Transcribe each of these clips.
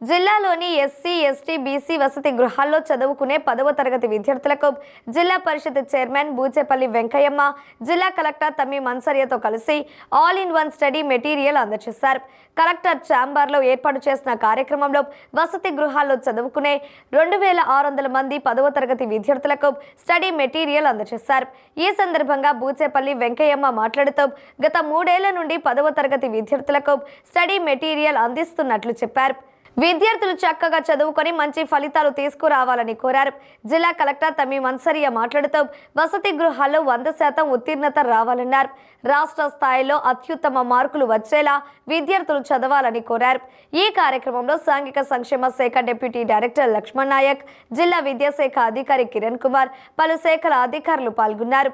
జిల్లాలోని SC, ST, BC వసతి గృహాల్లో చదువుకునే 10వ తరగతి విద్యార్థులకు జిల్లా పరిషత్ చైర్మన్ బూచేపల్లి వెంకయ్యమ్మ, జిల్లా కలెక్టర్ తమ్మి మన్సరియతో కలిసి all in one study material అందజేశారు. కలెక్టర్ ఛాంబర్లో ఏర్పాటు చేసిన కార్యక్రమంలో వసతి గృహాల్లో చదువుకునే 2600 మంది 10వ తరగతి విద్యార్థులకు స్టడీ మెటీరియల్ అందజేశారు. ఈ సందర్భంగా బూచేపల్లి వెంకయ్యమ్మ మాట్లాడుతూ గత 3 ఏళ్ల నుండి 10వ తరగతి విద్యార్థులకు స్టడీ మెటీరియల్ అందిస్తున్నట్లు చెప్పారు. విద్యార్థులు చక్కగా చదువుకొని మంచి ఫలితాలు తీసుకురావాలని కోరారు. జిల్లా కలెక్టర్ తమ్మి మన్సరియా మాట్లాడుతూ వసతి గృహాల్లో 100% ఉత్తీర్ణత రావాలన్నారు. రాష్ట్ర స్థాయిలో అత్యుత్తమ మార్కులు వచ్చేలా విద్యార్థులు చదవాలని కోరారు. ఈ కార్యక్రమంలో సాంఘిక సంక్షేమ శాఖ డిప్యూటీ డైరెక్టర్ లక్ష్మణ్ నాయక్, జిల్లా విద్యాశాఖ అధికారి కిరణ్ కుమార్, పలు శాఖల అధికారులు పాల్గొన్నారు.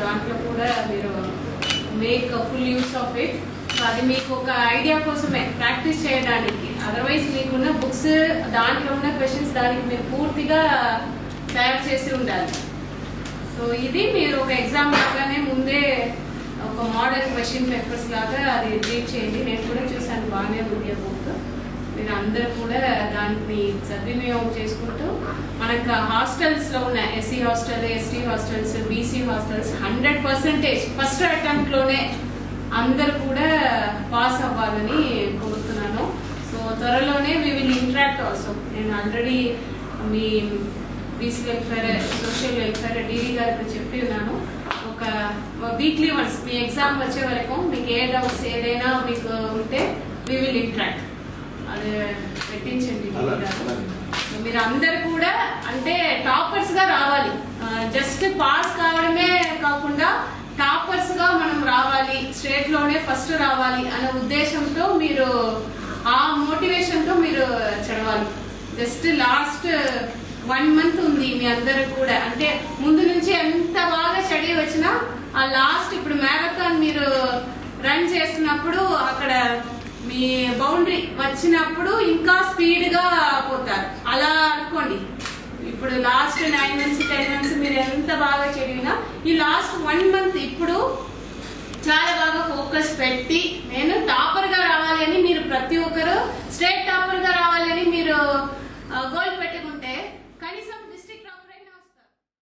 దాంట్లో కూడా మీరు make full use of it. అది మీకు ఒక ఐడియా కోసమే ప్రాక్టీస్ చేయడానికి. అదర్వైజ్ మీకున్న బుక్స్ దాంట్లో ఉన్న క్వశ్చన్స్ దానికి మీరు పూర్తిగా తయారు చేసి ఉండాలి. సో ఇది మీరు ఒక ఎగ్జామ్ లాగానే ముందే ఒక మోడల్ క్వశ్చన్ పేపర్స్ లాగా అది రీడ్ చేయండి. నేను కూడా చూసాను, బాగానే ఉంది ఆ బుక్. మీరు అందరూ కూడా దాన్ని సద్వినియోగం చేసుకుంటూ మనకు హాస్టల్స్లో ఉన్న SC hostel, ST hostels, BC hostels 100% first అటెంప్ట్లోనే అందరు కూడా పాస్ అవ్వాలని కోరుతున్నాను. సో త్వరలోనే వీ విల్ ఇంటరాక్ట్ ఆల్సో. నేను ఆల్రెడీ మీ BC welfare, social welfare DD గారికి చెప్పి ఉన్నాను. ఒక వీక్లీ వన్స్ మీ ఎగ్జామ్ వచ్చే వరకు మీకు ఏ డౌట్స్ ఏదైనా మీకు ఉంటే వీ విల్ ఇంటరాక్ట్. అది పెట్టించండి. మీరు అందరు కూడా అంటే టాపర్స్ గా రావాలి. జస్ట్ పాస్ కావడమే కాకుండా టాపర్స్ గా మనం రావాలి, స్టేట్ లోనే ఫస్ట్ రావాలి అనే ఉద్దేశంతో మీరు ఆ మోటివేషన్ తో మీరు చదవాలి. జస్ట్ లాస్ట్ 1 month ఉంది మీ అందరు కూడా. అంటే ముందు నుంచి ఎంత బాగా స్టడీ వచ్చినా ఆ లాస్ట్ ఇప్పుడు మ్యారథాన్ మీరు రన్ చేస్తున్నప్పుడు అక్కడ మీ బౌండరీ వచ్చినప్పుడు ఇంకా స్పీడ్ గా పోతారు. అలా అనుకోండి. ఇప్పుడు లాస్ట్ 9 months 10 months మీరు ఎంత బాగా చదివినా ఈ లాస్ట్ 1 month ఇప్పుడు చాలా బాగా ఫోకస్ పెట్టి నేను టాపర్ గా రావాలి అని మీరు ప్రతి ఒక్కరు స్టేట్ టాపర్ గా రావాలి అని మీరు గోల్